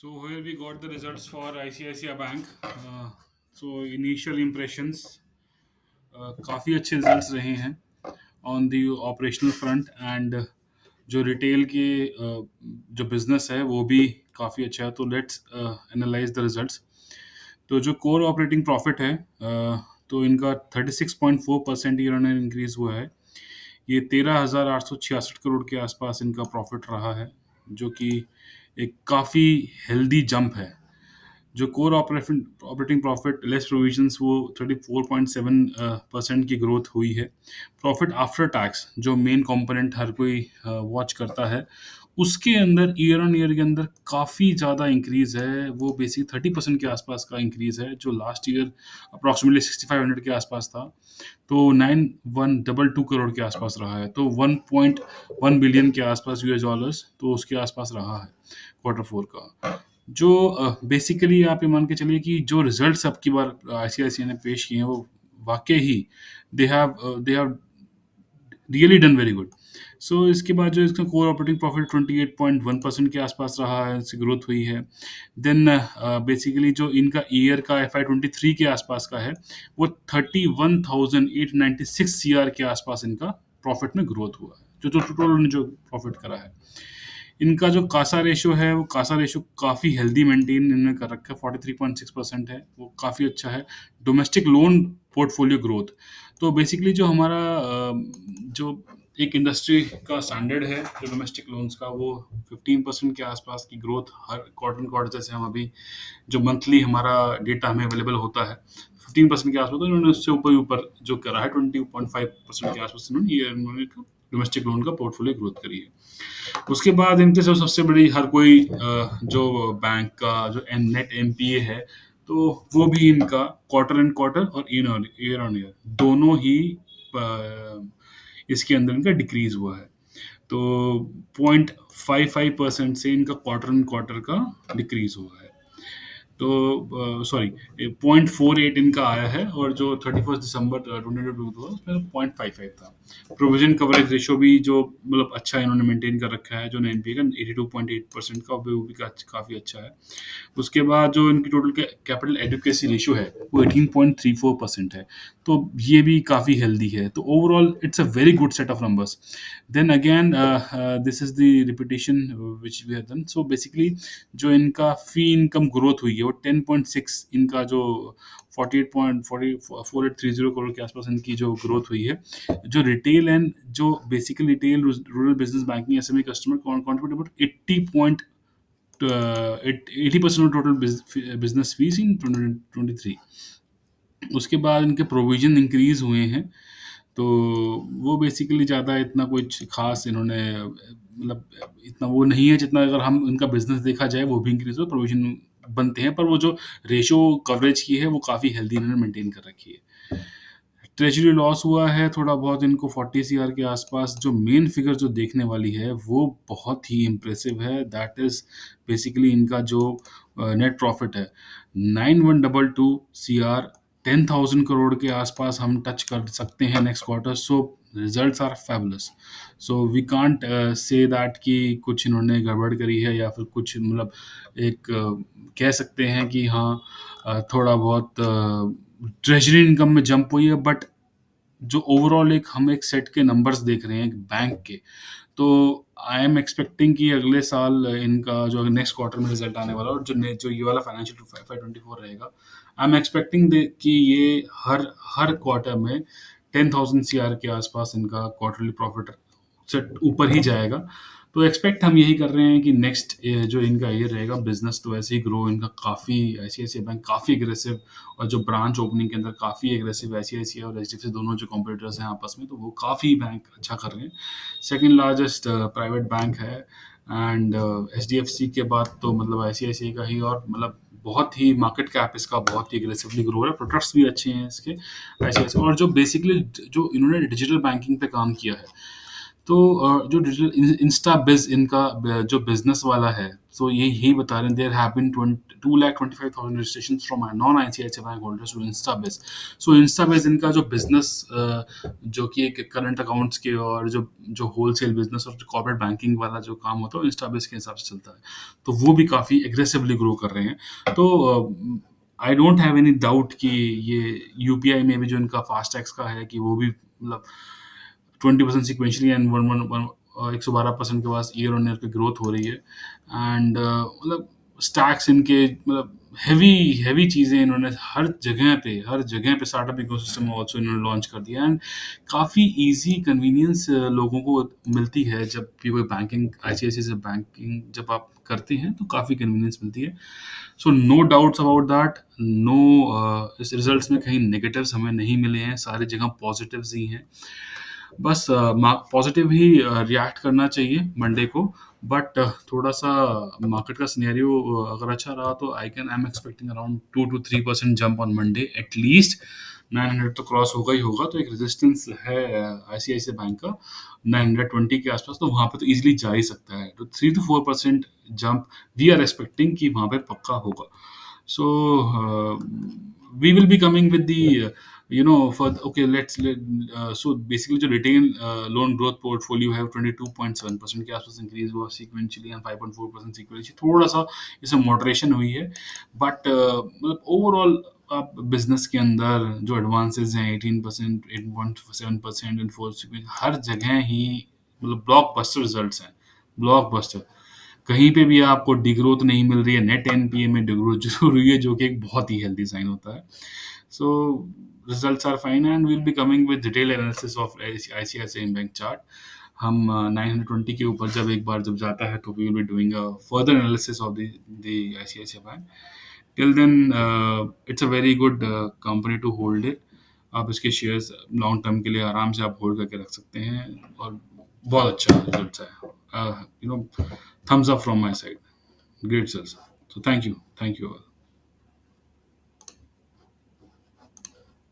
So here we got the results for ICICI Bank. So initial impressions, काफ़ी अच्छे results रहे हैं on the operational front end जो retail के जो बिजनेस है वो भी काफ़ी अच्छा है। तो लेट्स एनालाइज द रिजल्ट्स। तो जो कोर ऑपरेटिंग प्रॉफिट है, तो इनका 36.4% ईयर ऑन ईयर इंक्रीज हुआ है। ये 13,866 करोड़ के आसपास इनका प्रॉफिट रहा है, जो कि एक काफ़ी हेल्दी जंप है। जो core operating profit less provisions वो 34.7% की ग्रोथ हुई है। प्रॉफिट आफ्टर टैक्स जो मेन कंपोनेंट हर कोई वॉच करता है, उसके अंदर ईयर ऑन ईयर के अंदर काफ़ी ज़्यादा इंक्रीज है। वो बेसिक 30% के आसपास का इंक्रीज है, जो लास्ट ईयर अप्रॉक्सीमेटली 6500 के आसपास था। तो 9122 करोड़ के आसपास रहा है। तो 1.1 बिलियन के आसपास यूएस डॉलर्स, तो उसके आसपास रहा है क्वार्टर फोर का। जो बेसिकली आप ये मान के चलिए कि जो रिजल्ट्स अब की बार आईसीआईसीआई ने पेश किए हैं वो वाकई ही they have really done very good. So इसके बाद जो इसका कोर ऑपरेटिंग प्रॉफिट 28.1% के आसपास रहा है, इसकी ग्रोथ हुई है। देन बेसिकली जो इनका ईयर का FY23 के आसपास का है, वो 31,896 CR के आसपास इनका प्रॉफिट में ग्रोथ हुआ है, जो जो टोटल जो प्रॉफिट करा है। इनका जो कासा रेशो है, वो कासा रेशो काफ़ी हेल्दी मेंटेन इन्होंने कर रखा है, 43.6% है, वो काफ़ी अच्छा है। डोमेस्टिक लोन पोर्टफोलियो ग्रोथ, तो बेसिकली जो हमारा जो एक इंडस्ट्री का स्टैंडर्ड है जो डोमेस्टिक लोन्स का, वो 15% के आसपास की ग्रोथ हर क्वार्टर जैसे हम अभी जो मंथली हमारा डेटा हमें अवेलेबल होता है 15% के आसपास, तो इन्होंने उससे ऊपर ऊपर जो करा है 20.5% के आसपास इन्होंने डोमेस्टिक लोन का पोर्टफोलियो ग्रोथ करी है। उसके बाद इनके सबसे बड़ी हर कोई जो बैंक का जो नेट एमपीए है, तो वो भी इनका क्वार्टर एंड क्वार्टर और ईयर ऑन ईयर दोनों ही इसके अंदर इनका डिक्रीज हुआ है। तो 0.55% से इनका क्वार्टर एंड क्वार्टर का डिक्रीज हुआ है। तो सॉरी 0.48 इनका आया है, और जो 31 दिसंबर 2022 था उसमें 0.55 था। प्रोविजन कवरेज रेशो भी जो मतलब अच्छा इन्होंने मेंटेन कर रखा है, जो एनपीए का 82.8% का, वो भी काफ़ी अच्छा है। उसके बाद जो इनकी टोटल कैपिटल एडिक्वेसी रेशियो है वो 18.34% है, तो ये भी काफ़ी हेल्दी है। तो overall it's a very good set of numbers. Then again this is the repetition which we have done. So basically जो इनका फी इनकम ग्रोथ हुई है वो 10.6, इनका जो 48.4830 करोड़ के आसपास इनकी जो ग्रोथ हुई है। जो रिटेल एंड जो basically retail rural business banking SME customer contribute about 80% of total business fees in 2023। उसके बाद इनके प्रोविजन इंक्रीज हुए हैं, तो वो बेसिकली ज़्यादा इतना कुछ खास इन्होंने मतलब इतना वो नहीं है जितना अगर हम इनका बिजनेस देखा जाए वो भी इंक्रीज हो, प्रोविजन बनते हैं, पर वो जो रेशो कवरेज की है वो काफ़ी हेल्दी इन्होंने मेंटेन कर रखी है। ट्रेजरी लॉस हुआ है थोड़ा बहुत इनको 40 CR के आसपास। जो मेन फिगर जो देखने वाली है वो बहुत ही इम्प्रेसिव है, दैट इज बेसिकली इनका जो नेट प्रॉफिट है 9122 CR, 10,000 करोड़ के आसपास हम टच कर सकते हैं next quarter. So results are fabulous. So we can't say that कि कुछ इन्होंने गड़बड़ करी है या फिर कुछ मतलब एक कह सकते हैं कि हाँ थोड़ा बहुत ट्रेजरी इनकम में जंप हुई है, बट जो ओवरऑल एक हम एक सेट के नंबर्स देख रहे हैं एक बैंक के, तो आई एम एक्सपेक्टिंग कि अगले साल इनका जो नेक्स्ट क्वार्टर में रिजल्ट आने वाला और जो ये वाला फाइनेंशियल 5/24 रहेगा, आई एम एक्सपेक्टिंग कि ये हर हर क्वार्टर में 10,000 CR के आसपास इनका क्वार्टरली प्रॉफिट से ऊपर ही जाएगा। तो एक्सपेक्ट हम यही कर रहे हैं कि नेक्स्ट जो इनका ईयर रहेगा बिजनेस तो ऐसे ही ग्रो इनका काफ़ी, ICICI बैंक काफ़ी एग्रेसिव, और जो ब्रांच ओपनिंग के अंदर काफ़ी एग्रेसिव ICICI और HDFC दोनों जो कॉम्पिटिटर्स हैं आपस में, तो वो काफ़ी बैंक अच्छा कर रहे हैं। सेकंड लार्जेस्ट प्राइवेट बैंक है, एंड HDFC के बाद तो मतलब ICICI का ही, और मतलब बहुत ही मार्केट कैप इसका बहुत ही एग्रेसिवली ग्रो है। प्रोडक्ट्स भी अच्छे हैं इसके ICICI, और जो बेसिकली जो इन्होंने डिजिटल बैंकिंग पे काम किया है, तो जो डिजिटल इंस्टा बिज़ इनका जो बिज़नेस वाला है, सो ये यही बता रहे हैं there have been 2,25,000 registrations from non ICICI bank holders to insta biz. So insta biz इनका जो बिज़नेस जो कि एक करंट अकाउंट्स के और जो जो होलसेल बिज़नेस और जो कॉर्पोरेट बैंकिंग वाला जो काम होता है, वो इंस्टा बिज़ के हिसाब से चलता है। तो वो भी काफ़ी एग्रेसिवली ग्रो कर रहे हैं। तो I don't have any doubt कि ये यूपीआई में भी जो इनका फास्टैग्स का है कि वो भी मतलब 20% सिक्वेंशली एंड 112% के पास ईयर ऑन ईयर की ग्रोथ हो रही है। एंड मतलब स्टैक्स इनके मतलब हेवी हेवी चीज़ें इन्होंने हर जगह पे स्टार्टअप इकोसिस्टम ऑल्सो इन्होंने लॉन्च कर दिया। एंड काफ़ी इजी कन्वीनियंस लोगों को मिलती है जब भी कोई बैंकिंग आईसीआईसीआई से बैंकिंग जब आप करते हैं तो काफ़ी कन्वीनियंस मिलती है। So no doubts about that. No, इस रिजल्ट्स में कहीं नेगेटिव्स हमें नहीं मिले हैं, सारी जगह पॉजिटिव्स ही हैं। बस पॉजिटिव ही रिएक्ट करना चाहिए मंडे को। बट थोड़ा-सा मार्केट का सिनेरियो अगर अच्छा रहा तो I am expecting around 2 to 3% jump on Monday at least. 900 तो क्रॉस होगा ही होगा, तो एक रेजिस्टेंस है आईसीआईसीआई बैंक का 920 के आसपास, तो वहाँ पे तो ईज़िली जा ही सकता है। तो 3 to 4% jump we are expecting कि वहाँ पे पक्का होगा। So we will be coming with the for okay so basically जो retail loan growth portfolio है 22.7% के आसपास इंक्रीज हुआ sequentially and 5.4% sequentially, थोड़ा सा इसमें moderation हुई है। बट मतलब ओवरऑल आप बिजनेस के अंदर जो एडवांसेस हैं 18%, 8.7% एंड 4 हर जगह ही मतलब ब्लॉकबस्टर रिजल्ट्स हैं, ब्लॉकबस्टर। कहीं पे भी आपको डिग्रोथ नहीं मिल रही है, नेट एनपीए में डिग्रोथ जो हुई है, जो कि एक बहुत ही हेल्दी साइन होता है। So results are fine and will be coming with detail analysis of ICICI bank chart. हम 920 के ऊपर जब जाता है तो we will be doing a further analysis of the ICICI bank. Till then it's a very good company to hold it. आप इसके shares long term के लिए आराम से आप होल्ड करके रख सकते हैं, और बहुत अच्छा रिजल्ट्स है। Thumbs up from my side. Great, sir. So thank you all.